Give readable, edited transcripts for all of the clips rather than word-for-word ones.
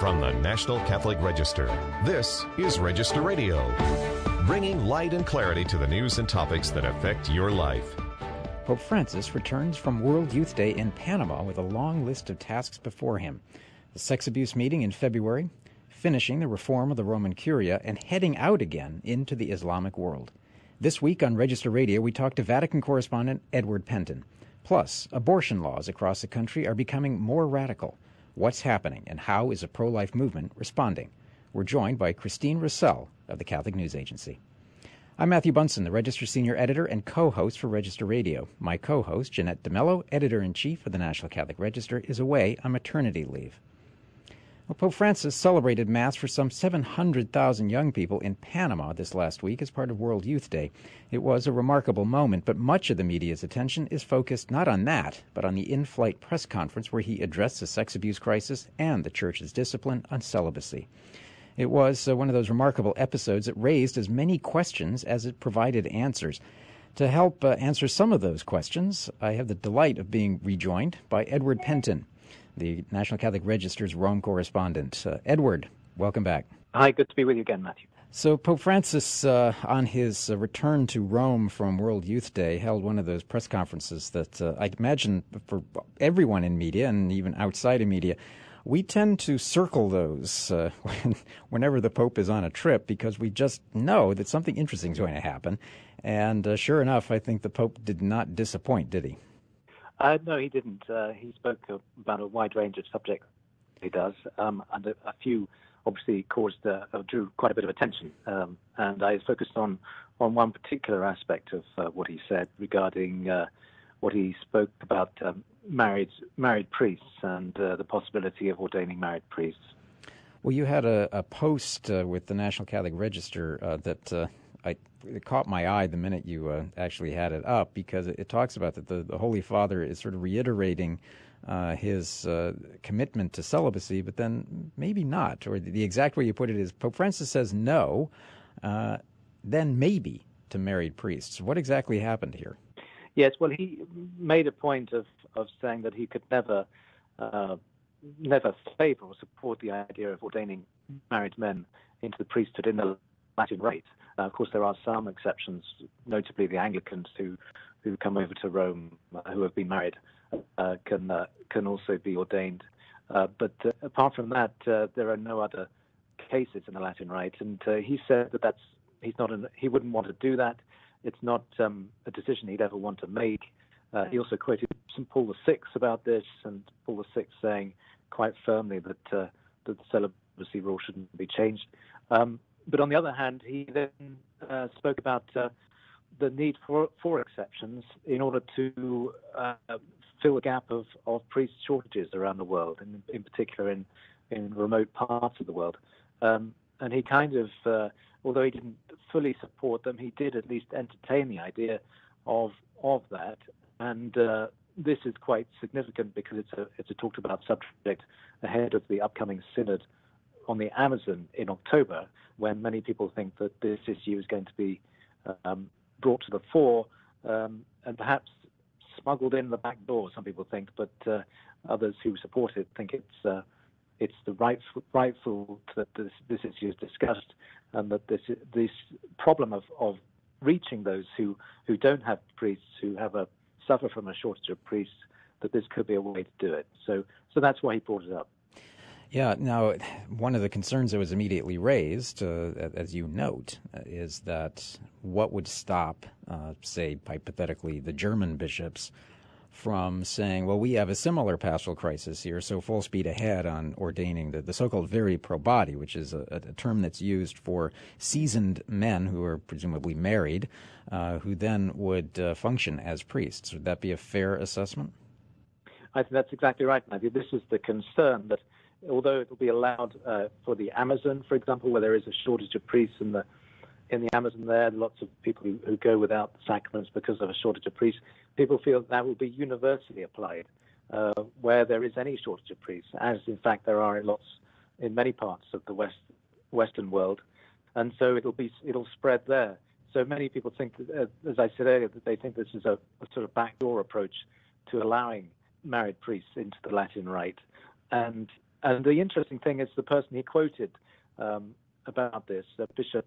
From the National Catholic Register, this is Register Radio, bringing light and clarity to the news and topics that affect your life. Pope Francis returns from World Youth Day in Panama with a long list of tasks before him. The sex abuse meeting in February, finishing the reform of the Roman Curia, and heading out again into the Islamic world. This week on Register Radio, we talk to Vatican correspondent Edward Pentin. Plus, abortion laws across the country are becoming more radical. What's happening, and how is a pro-life movement responding? We're joined by Christine Rouselle of the Catholic News Agency. I'm Matthew Bunson, the Register Senior Editor and co-host for Register Radio. My co-host, Jeanette DeMelo, Editor-in-Chief of the National Catholic Register, is away on maternity leave. Well, Pope Francis celebrated Mass for some 700,000 young people in Panama this last week as part of World Youth Day. It was a remarkable moment, but much of the media's attention is focused not on that, but on the in-flight press conference where he addressed the sex abuse crisis and the Church's discipline on celibacy. It was one of those remarkable episodes that raised as many questions as it provided answers. To help answer some of those questions, I have the delight of being rejoined by Edward Pentin, the National Catholic Register's Rome correspondent. Edward, welcome back. Hi, good to be with you again, Matthew. So Pope Francis, on his return to Rome from World Youth Day, held one of those press conferences that I imagine for everyone in media and even outside of media, we tend to circle those whenever the Pope is on a trip because we just know that something interesting is going to happen. And sure enough, I think the Pope did not disappoint, did he? No, he didn't. He spoke about a wide range of subjects. He does, and a few obviously drew quite a bit of attention. And I focused on one particular aspect of what he said regarding what he spoke about married priests and the possibility of ordaining married priests. Well, you had a post with the National Catholic Register that it caught my eye the minute you actually had it up because it talks about that the Holy Father is sort of reiterating his commitment to celibacy, but then maybe not. Or the exact way you put it is Pope Francis says no, then maybe to married priests. What exactly happened here? Yes, well, he made a point of saying that he could never favor or support the idea of ordaining married men into the priesthood in the Latin rite. Of course, there are some exceptions, notably the Anglicans who come over to Rome, who have been married, can also be ordained. But apart from that, there are no other cases in the Latin rite. And he said that he wouldn't want to do that. It's not a decision he'd ever want to make. He also quoted St. Paul VI about this, and Paul VI saying quite firmly that the celibacy rule shouldn't be changed. But on the other hand, he then spoke about the need for exceptions in order to fill a gap of priest shortages around the world, and in particular in remote parts of the world. And he kind of, although he didn't fully support them, he did at least entertain the idea of that. And this is quite significant because it's a talked about subject ahead of the upcoming synod on the Amazon in October, when many people think that this issue is going to be brought to the fore and perhaps smuggled in the back door, some people think, but others who support it think it's the rightful that this issue is discussed, and that this problem of reaching those who don't have priests, who suffer from a shortage of priests, that this could be a way to do it. So that's why he brought it up. Yeah, now, one of the concerns that was immediately raised, as you note, is that what would stop, say, hypothetically, the German bishops from saying, well, we have a similar pastoral crisis here, so full speed ahead on ordaining the so-called viri probati, which is a term that's used for seasoned men who are presumably married, who then would function as priests. Would that be a fair assessment? I think that's exactly right, Matthew. This is the concern, that although it will be allowed for the Amazon, for example, where there is a shortage of priests in the Amazon there, lots of people who go without the sacraments because of a shortage of priests, people feel that will be universally applied where there is any shortage of priests, as in fact there are in many parts of the Western world, and so it'll spread there. So many people think, as I said earlier, that they think this is a sort of backdoor approach to allowing married priests into the Latin rite, and And the interesting thing is the person he quoted about this, Bishop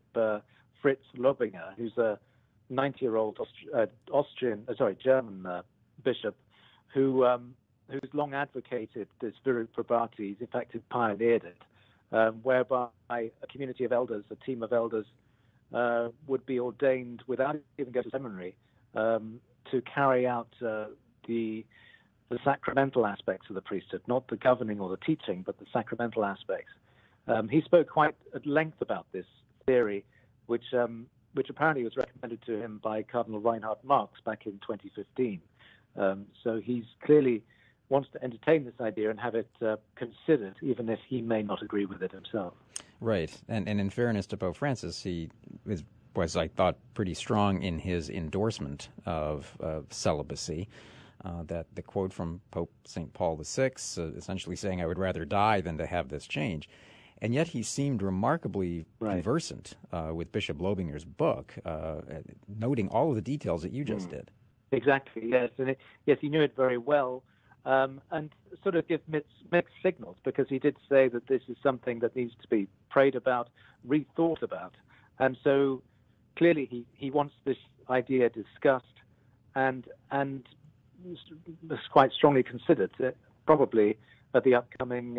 Fritz Lobinger, who's a 90-year-old German bishop who's long advocated this viru probatis, in fact, he pioneered it, whereby a community of elders, a team of elders, would be ordained without even going to seminary to carry out the sacramental aspects of the priesthood, not the governing or the teaching, but the sacramental aspects. He spoke quite at length about this theory, which apparently was recommended to him by Cardinal Reinhard Marx back in 2015. So he's clearly wants to entertain this idea and have it considered, even if he may not agree with it himself. Right. And in fairness to Pope Francis, he was, I thought, pretty strong in his endorsement of celibacy. That the quote from Pope St. Paul VI, essentially saying, "I would rather die than to have this change." And yet he seemed remarkably conversant with Bishop Lobinger's book, noting all of the details that you just did. Exactly, yes. And yes, he knew it very well, and sort of give mixed signals, because he did say that this is something that needs to be prayed about, rethought about. And so clearly he wants this idea discussed and quite strongly considered, probably at the upcoming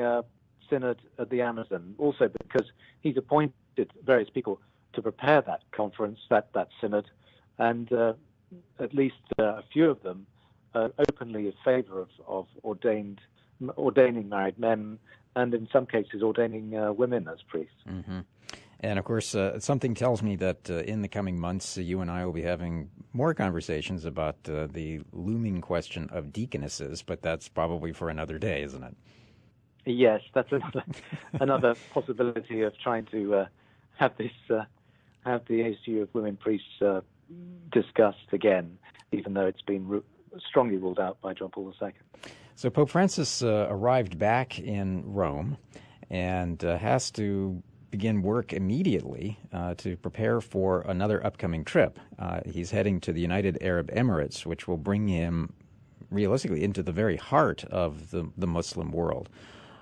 synod at the Amazon, also because he's appointed various people to prepare that conference, that synod, and at least a few of them openly in favor of ordaining married men, and in some cases ordaining women as priests. Mm-hmm. And of course, something tells me that in the coming months, you and I will be having more conversations about the looming question of deaconesses, but that's probably for another day, isn't it? Yes, that's another possibility of trying to have the issue of women priests discussed again, even though it's been strongly ruled out by John Paul II. So Pope Francis arrived back in Rome and has to begin work immediately to prepare for another upcoming trip. He's heading to the United Arab Emirates, which will bring him realistically into the very heart of the Muslim world.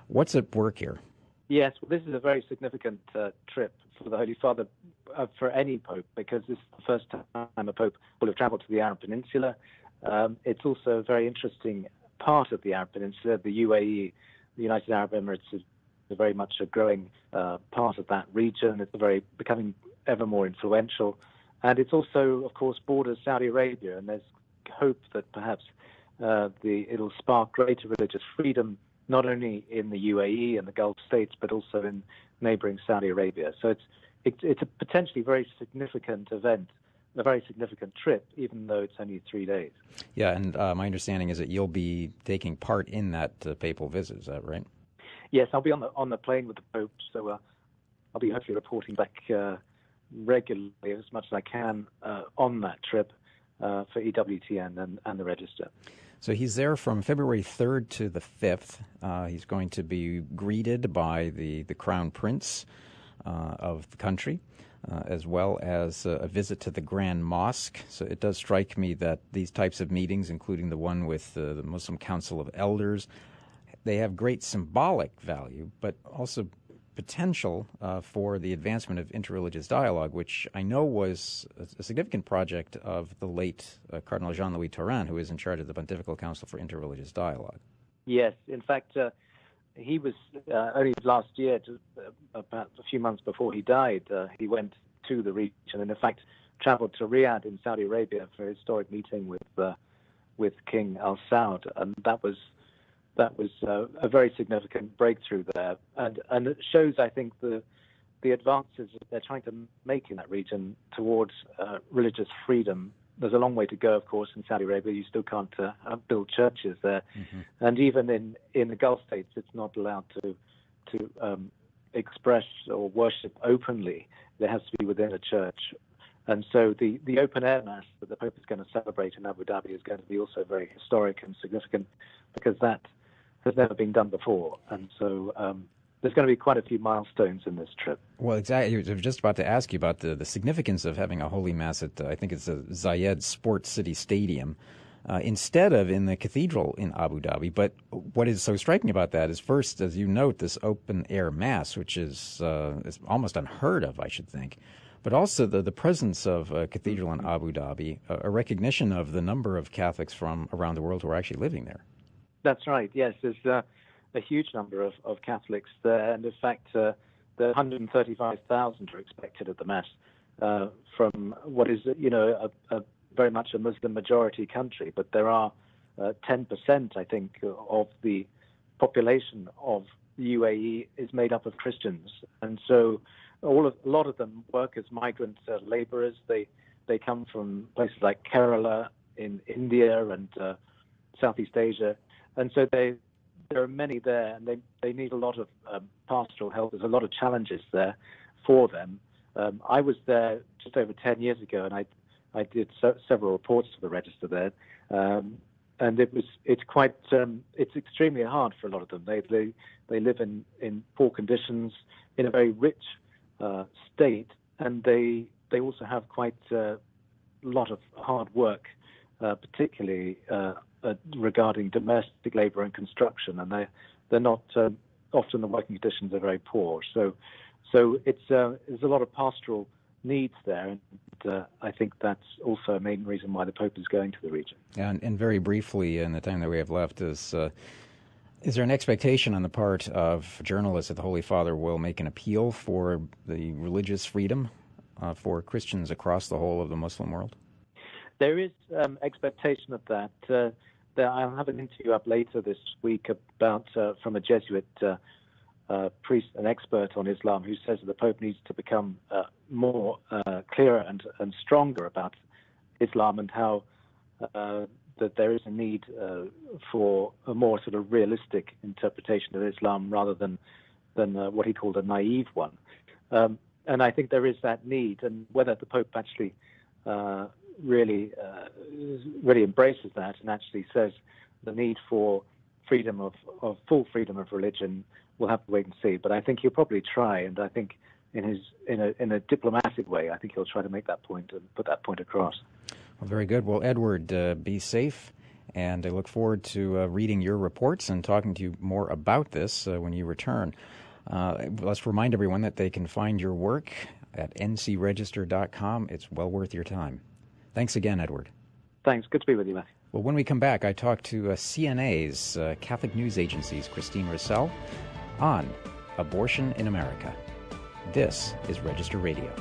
What's at work here? Yes, well, this is a very significant trip for the Holy Father, for any pope, because this is the first time a pope will have traveled to the Arab Peninsula. It's also a very interesting part of the Arab Peninsula. The UAE, the United Arab Emirates, is very much a growing part of that region. It's becoming ever more influential. And it's also, of course, borders Saudi Arabia, and there's hope that perhaps it'll spark greater religious freedom, not only in the UAE and the Gulf states, but also in neighboring Saudi Arabia. So it's a potentially very significant event, a very significant trip, even though it's only 3 days. Yeah, and my understanding is that you'll be taking part in that papal visit. Is that right? Yes, I'll be on the plane with the Pope, so I'll be hopefully reporting back regularly as much as I can on that trip for EWTN and the Register. So he's there from February 3rd to the 5th. He's going to be greeted by the Crown Prince of the country, as well as a visit to the Grand Mosque. So it does strike me that these types of meetings, including the one with the Muslim Council of Elders, they have great symbolic value, but also potential for the advancement of interreligious dialogue, which I know was a significant project of the late Cardinal Jean-Louis Taurin, who is in charge of the Pontifical Council for Interreligious Dialogue. Yes, in fact, he was only last year, about a few months before he died, he went to the region and, in fact, traveled to Riyadh in Saudi Arabia for a historic meeting with King Al Saud, and that was a very significant breakthrough there, and it shows, I think, the advances that they're trying to make in that region towards religious freedom. There's a long way to go, of course, in Saudi Arabia. You still can't build churches there, and even in the Gulf states, it's not allowed to express or worship openly. There has to be within a church. And so the open air mass that the Pope is going to celebrate in Abu Dhabi is going to be also very historic and significant, because that has never been done before. And so there's going to be quite a few milestones in this trip. Well, exactly. I was just about to ask you about the significance of having a Holy Mass at, I think it's the Zayed Sports City Stadium, instead of in the cathedral in Abu Dhabi. But what is so striking about that is, first, as you note, this open-air Mass, which is almost unheard of, I should think, but also the presence of a cathedral in Abu Dhabi, a recognition of the number of Catholics from around the world who are actually living there. That's right, yes. There's a huge number of Catholics there, and in fact, the 135,000 are expected at the Mass from what is, a very much a Muslim majority country, but there are 10%, I think, of the population of the UAE is made up of Christians, and so a lot of them work as migrant laborers. They come from places like Kerala in India and Southeast Asia, and so there are many there, and they need a lot of pastoral help. There's a lot of challenges there for them. I was there just over 10 years ago, and I did several reports to the Register there, and it's extremely hard for a lot of them. They live in poor conditions in a very rich state, and they also have quite a lot of hard work, particularly regarding domestic labor and construction, and they're not often the working conditions are very poor. So there's a lot of pastoral needs there, and I think that's also a main reason why the Pope is going to the region. And very briefly, in the time that we have left, is there an expectation on the part of journalists that the Holy Father will make an appeal for the religious freedom for Christians across the whole of the Muslim world? There is expectation of that. I'll have an interview up later this week about from a Jesuit priest, an expert on Islam, who says that the Pope needs to become more clearer and stronger about Islam, and how that there is a need for a more sort of realistic interpretation of Islam rather than what he called a naive one. And I think there is that need, and whether the Pope actually really embraces that and actually says the need for freedom of full freedom of religion, we'll have to wait and see. But I think he'll probably try, and I think in a diplomatic way, I think he'll try to make that point and put that point across. Well, very good. Well, Edward, be safe, and I look forward to reading your reports and talking to you more about this when you return. Let's remind everyone that they can find your work at ncregister.com. It's well worth your time. Thanks again, Edward. Thanks. Good to be with you, Matthew. Well, when we come back, I talk to CNA's Catholic News Agency's Christine Rouselle on abortion in America. This is Register Radio.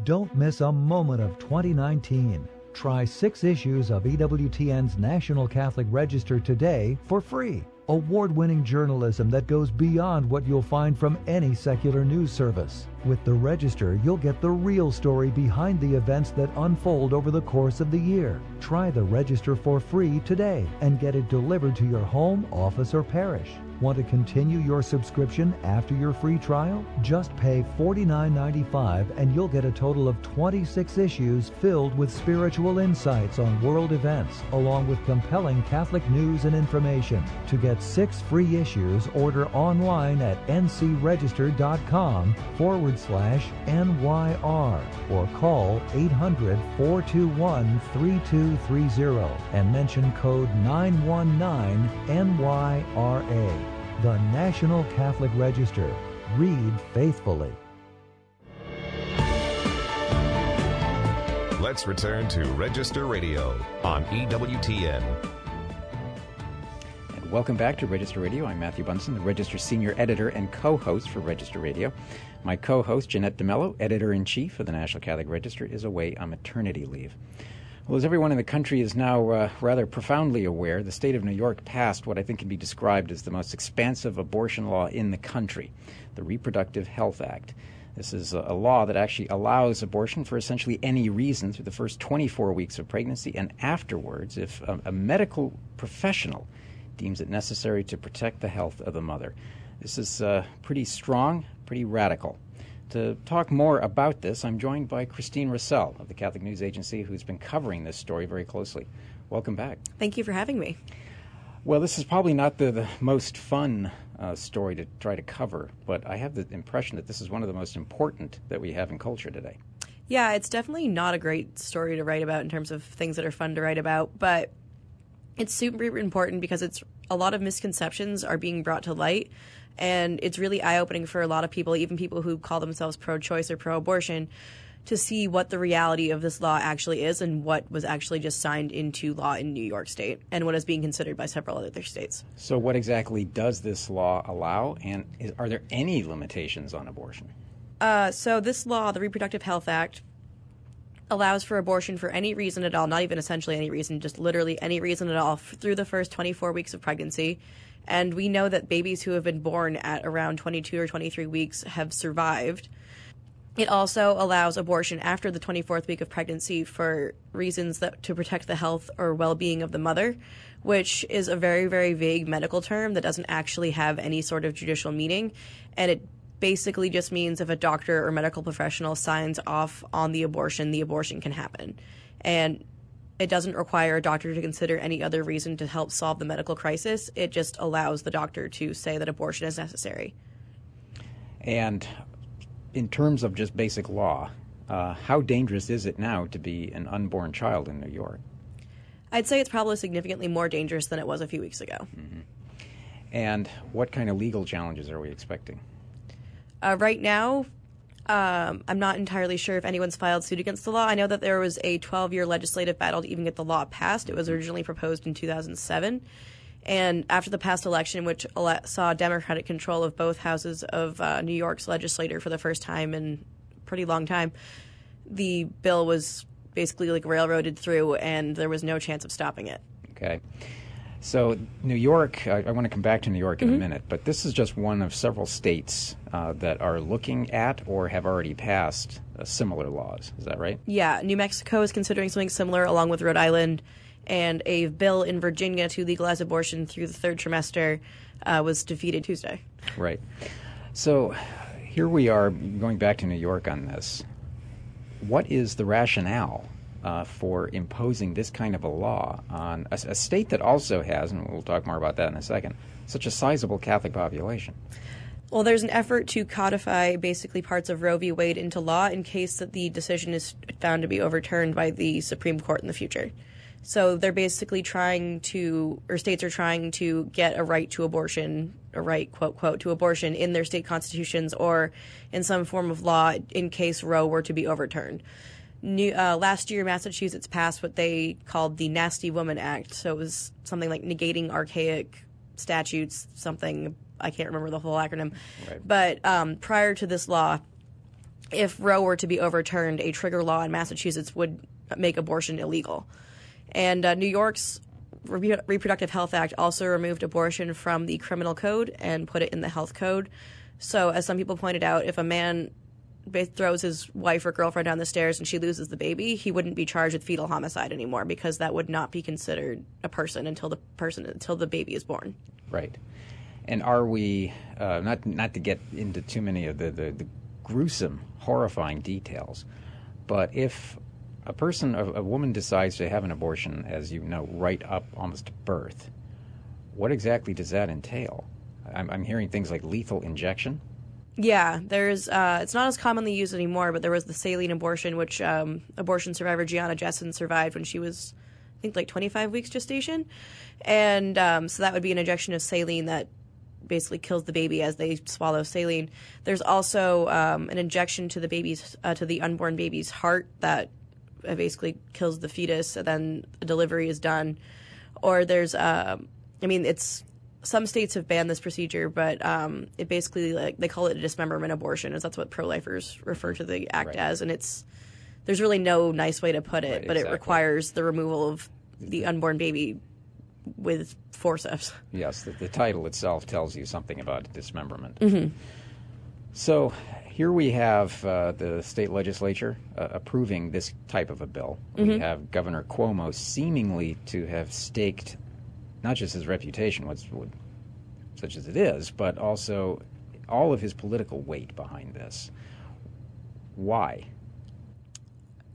Don't miss a moment of 2019. Try 6 issues of EWTN's National Catholic Register today for free. Award-winning journalism that goes beyond what you'll find from any secular news service. With the Register, you'll get the real story behind the events that unfold over the course of the year. Try the Register for free today and get it delivered to your home, office, or parish. Want to continue your subscription after your free trial? Just pay $49.95 and you'll get a total of 26 issues filled with spiritual insights on world events, along with compelling Catholic news and information. To get 6 free issues, order online at ncregister.com/NYR or call 800-421-3230 and mention code 919-NYRA. The National Catholic Register. Read faithfully. Let's return to Register Radio on EWTN. And welcome back to Register Radio. I'm Matthew Bunson, the Register Senior Editor and co-host for Register Radio. My co-host, Jeanette DeMelo, Editor-in-Chief of the National Catholic Register, is away on maternity leave. Well, as everyone in the country is now rather profoundly aware, the state of New York passed what I think can be described as the most expansive abortion law in the country, the Reproductive Health Act. This is a law that actually allows abortion for essentially any reason through the first 24 weeks of pregnancy and afterwards if a medical professional deems it necessary to protect the health of the mother. This is pretty strong, pretty radical. To talk more about this, I'm joined by Christine Rouselle of the Catholic News Agency, who's been covering this story very closely. Welcome back. Thank you for having me. Well, this is probably not the most fun story to try to cover, but I have the impression that this is one of the most important that we have in culture today. Yeah, it's definitely not a great story to write about in terms of things that are fun to write about, but it's super important because a lot of misconceptions are being brought to light, and it's really eye-opening for a lot of people, even people who call themselves pro-choice or pro-abortion, to see what the reality of this law actually is and what was actually just signed into law in New York State and what is being considered by several other states. So what exactly does this law allow, and are there any limitations on abortion? So this law, the Reproductive Health Act, allows for abortion for any reason at all, not even essentially any reason, just literally any reason at all through the first 24 weeks of pregnancy. And we know that babies who have been born at around 22 or 23 weeks have survived. It also allows abortion after the 24th week of pregnancy for reasons to protect the health or well-being of the mother, which is a very, very vague medical term that doesn't actually have any sort of judicial meaning. And it basically just means if a doctor or medical professional signs off on the abortion can happen. And it doesn't require a doctor to consider any other reason to help solve the medical crisis. It just allows the doctor to say that abortion is necessary. And in terms of just basic law, how dangerous is it now to be an unborn child in New York? I'd say it's probably significantly more dangerous than it was a few weeks ago. Mm-hmm. And what kind of legal challenges are we expecting? Right now, I'm not entirely sure if anyone's filed suit against the law. I know that there was a 12-year legislative battle to even get the law passed. It was originally proposed in 2007. And after the past election, which saw Democratic control of both houses of New York's legislature for the first time in a pretty long time, the bill was basically railroaded through, and there was no chance of stopping it. Okay. So New York, I want to come back to New York in a minute, but this is just one of several states that are looking at or have already passed similar laws. Is that right? Yeah. New Mexico is considering something similar along with Rhode Island. And a bill in Virginia to legalize abortion through the third trimester was defeated Tuesday. Right. So here we are going back to New York on this. What is the rationale for imposing this kind of a law on a state that also has, and we'll talk more about that in a second, such a sizable Catholic population? Well, there's an effort to codify basically parts of Roe v. Wade into law in case that the decision is found to be overturned by the Supreme Court in the future. So they're basically states are trying to get a right to abortion, a right, quote, quote, to abortion in their state constitutions or in some form of law in case Roe were to be overturned. Last year, Massachusetts passed what they called the Nasty Woman Act. So it was something like negating archaic statutes, something, I can't remember the whole acronym. Right. But prior to this law, if Roe were to be overturned, a trigger law in Massachusetts would make abortion illegal. And New York's Reproductive Health Act also removed abortion from the criminal code and put it in the health code. So as some people pointed out, if a man throws his wife or girlfriend down the stairs and she loses the baby, he wouldn't be charged with fetal homicide anymore because that would not be considered a person until the baby is born. Right. And are we, not to get into too many of the gruesome, horrifying details, but if a woman decides to have an abortion, as you know, right up almost to birth, what exactly does that entail? I'm hearing things like lethal injection. Yeah, there's it's not as commonly used anymore, but there was the saline abortion, which abortion survivor Gianna Jessen survived when she was, I think, like 25 weeks gestation. And so that would be an injection of saline that basically kills the baby as they swallow saline. There's also an injection to the unborn baby's heart that basically kills the fetus, and then a delivery is done. Or there's, some states have banned this procedure, but it basically, they call it a dismemberment abortion, as that's what pro-lifers refer to the act as, and there's really no nice way to put it, but exactly. It requires the removal of the unborn baby with forceps. Yes, the title itself tells you something about dismemberment. Mm-hmm. So here we have the state legislature approving this type of a bill. Mm-hmm. We have Governor Cuomo seemingly to have staked not just his reputation, such as it is, but also all of his political weight behind this. Why?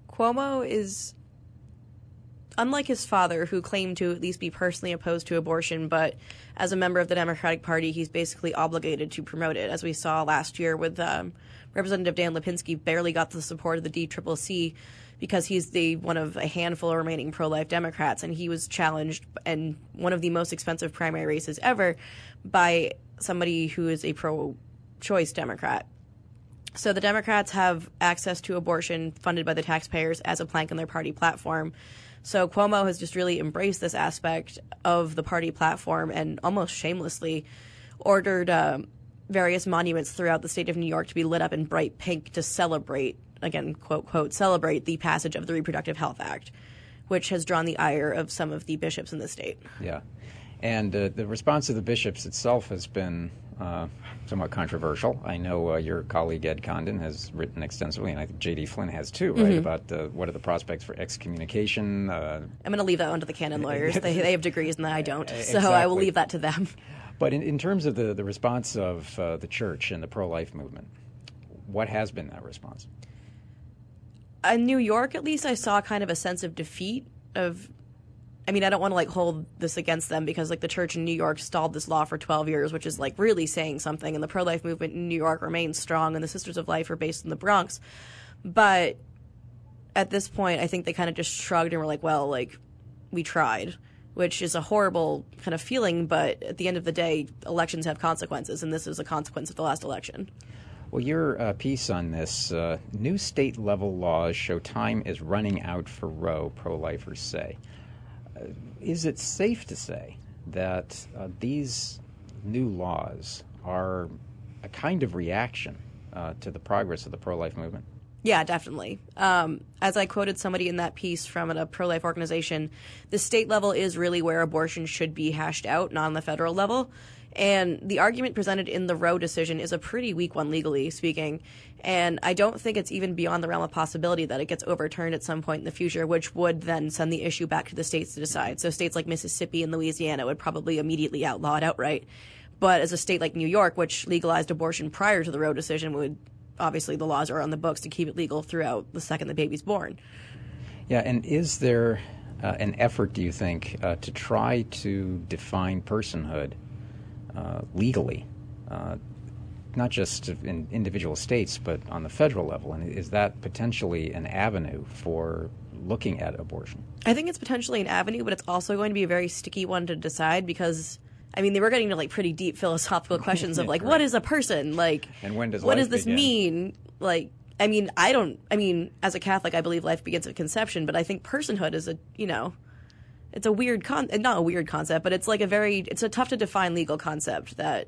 Cuomo is unlike his father, who claimed to at least be personally opposed to abortion, but as a member of the Democratic Party, he's basically obligated to promote it, as we saw last year with Representative Dan Lipinski barely got the support of the DCCC because he's one of a handful of remaining pro-life Democrats, and he was challenged in one of the most expensive primary races ever by somebody who is a pro-choice Democrat. So the Democrats have access to abortion funded by the taxpayers as a plank in their party platform. So Cuomo has just really embraced this aspect of the party platform and almost shamelessly ordered various monuments throughout the state of New York to be lit up in bright pink to celebrate, again, quote, quote, celebrate the passage of the Reproductive Health Act, which has drawn the ire of some of the bishops in the state. Yeah. And the response of the bishops itself has been somewhat controversial. I know your colleague Ed Condon has written extensively, and I think J.D. Flynn has too, right, about what are the prospects for excommunication. I'm going to leave that one to the canon lawyers. They have degrees and I don't, so exactly. I will leave that to them. But in terms of the response of the church and the pro-life movement, what has been that response? In New York, at least, I saw kind of a sense of defeat of... I mean, I don't want to hold this against them because the church in New York stalled this law for 12 years, which is really saying something. And the pro-life movement in New York remains strong, and the Sisters of Life are based in the Bronx. But at this point, I think they kind of just shrugged and were well, we tried, which is a horrible kind of feeling. But at the end of the day, elections have consequences, and this is a consequence of the last election. Well, your piece on this, new state-level laws show time is running out for Roe, pro-lifers say. Is it safe to say that these new laws are a kind of reaction to the progress of the pro-life movement? Yeah, definitely. As I quoted somebody in that piece from a pro-life organization, the state level is really where abortion should be hashed out, not on the federal level. And the argument presented in the Roe decision is a pretty weak one, legally speaking. And I don't think it's even beyond the realm of possibility that it gets overturned at some point in the future, which would then send the issue back to the states to decide. So states like Mississippi and Louisiana would probably immediately outlaw it outright. But as a state like New York, which legalized abortion prior to the Roe decision, would obviously the laws are on the books to keep it legal throughout the second the baby's born. Yeah, and is there an effort, do you think, to try to define personhood legally, not just in individual states, but on the federal level? And is that potentially an avenue for looking at abortion? I think it's potentially an avenue, but it's also going to be a very sticky one to decide because, I mean, they were getting to pretty deep philosophical questions of right. What is a person? And when does what life does this begin? mean? As a Catholic, I believe life begins at conception, but I think personhood is it's a weird not a weird concept, but it's it's a tough to define legal concept that,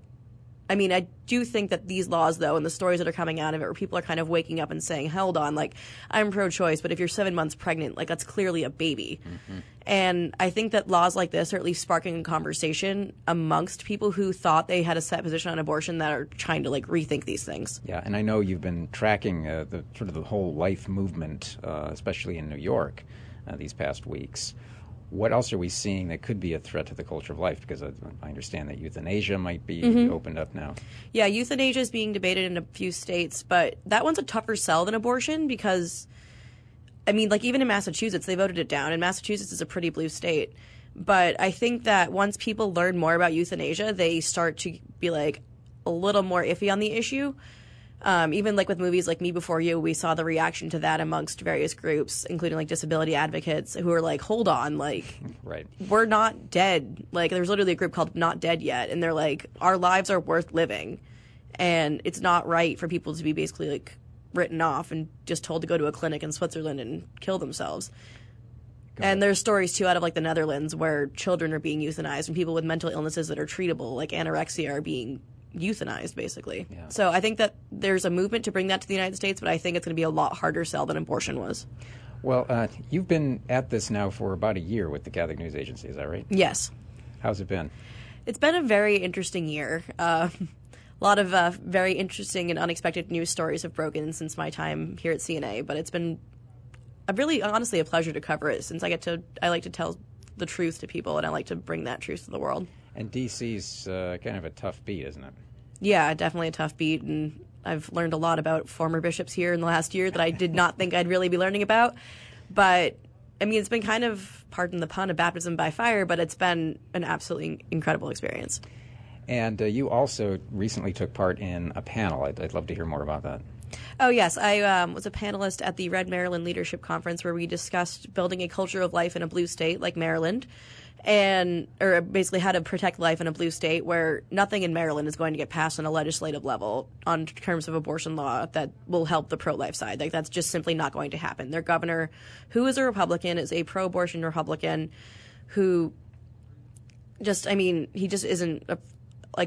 I do think that these laws, though, and the stories that are coming out of it, where people are kind of waking up and saying, hold on, I'm pro-choice, but if you're 7 months pregnant, that's clearly a baby. Mm-hmm. And I think that laws like this are at least sparking a conversation amongst people who thought they had a set position on abortion that are trying to rethink these things. Yeah, and I know you've been tracking the whole life movement, especially in New York, these past weeks. What else are we seeing that could be a threat to the culture of life? Because I understand that euthanasia might be opened up now. Yeah, euthanasia is being debated in a few states, but that one's a tougher sell than abortion because, even in Massachusetts, they voted it down, and Massachusetts is a pretty blue state. But I think that once people learn more about euthanasia, they start to be a little more iffy on the issue. Even with movies like Me Before You, we saw the reaction to that amongst various groups, including disability advocates who are hold on, right. We're not dead. There's literally a group called Not Dead Yet, and they're our lives are worth living, and it's not right for people to be basically written off and just told to go to a clinic in Switzerland and kill themselves. And there's stories too out of the Netherlands where children are being euthanized and people with mental illnesses that are treatable, like anorexia, are being euthanized, basically. Yeah. So I think that there's a movement to bring that to the United States, but I think it's going to be a lot harder sell than abortion was. Well, you've been at this now for about a year with the Catholic News Agency, is that right? Yes. How's it been? It's been a very interesting year. A lot of very interesting and unexpected news stories have broken since my time here at CNA, but it's been honestly a pleasure to cover it since I like to tell the truth to people, and I like to bring that truth to the world. And D.C.'s kind of a tough beat, isn't it? Yeah, definitely a tough beat, and I've learned a lot about former bishops here in the last year that I did not think I'd really be learning about. But I mean, it's been kind of, pardon the pun, a baptism by fire, but it's been an absolutely incredible experience. And you also recently took part in a panel. I'd love to hear more about that. Oh, yes. I was a panelist at the Red Maryland Leadership Conference where we discussed building a culture of life in a blue state like Maryland, or basically how to protect life in a blue state where nothing in Maryland is going to get passed on a legislative level on terms of abortion law that will help the pro-life side. Like, that's just simply not going to happen. Their governor, who is a Republican, is a pro-abortion Republican who just, I mean, he just isn't,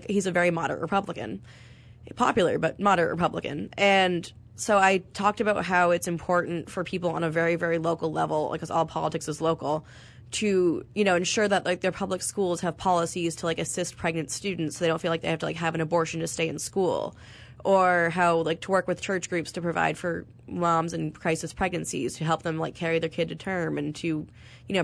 he's a very moderate Republican. Popular, but moderate Republican. And so I talked about how it's important for people on a very, very local level, because all politics is local, to, ensure that their public schools have policies to assist pregnant students so they don't feel like they have to have an abortion to stay in school, or how to work with church groups to provide for moms in crisis pregnancies to help them carry their kid to term and to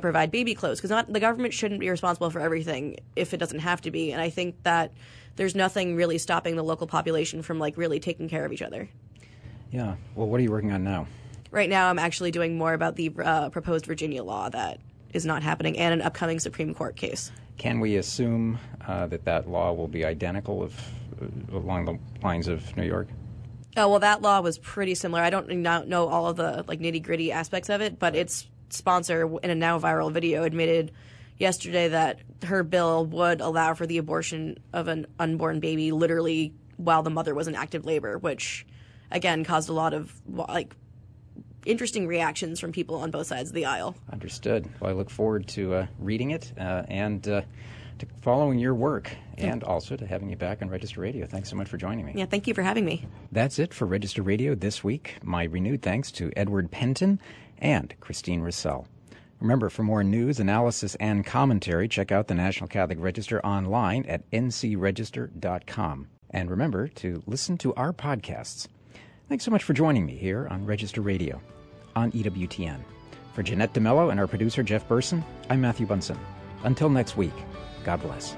provide baby clothes, because the government shouldn't be responsible for everything if it doesn't have to be. And I think that there's nothing really stopping the local population from really taking care of each other. Yeah. Well, what are you working on now? Right now I'm actually doing more about the proposed Virginia law that is not happening and an upcoming Supreme Court case. Can we assume that law will be identical along the lines of New York? Oh, well, that law was pretty similar. I don't know all of the nitty-gritty aspects of it, but its sponsor in a now viral video admitted yesterday that her bill would allow for the abortion of an unborn baby literally while the mother was in active labor, which, again, caused a lot of interesting reactions from people on both sides of the aisle. Understood. Well, I look forward to reading it and to following your work, and also to having you back on Register Radio. Thanks so much for joining me. Yeah, thank you for having me. That's it for Register Radio this week. My renewed thanks to Edward Pentin and Christine Rouselle. Remember, for more news, analysis, and commentary, check out the National Catholic Register online at ncregister.com. And remember to listen to our podcasts. Thanks so much for joining me here on Register Radio on EWTN. For Jeanette DeMelo and our producer, Jeff Burson, I'm Matthew Bunson. Until next week, God bless.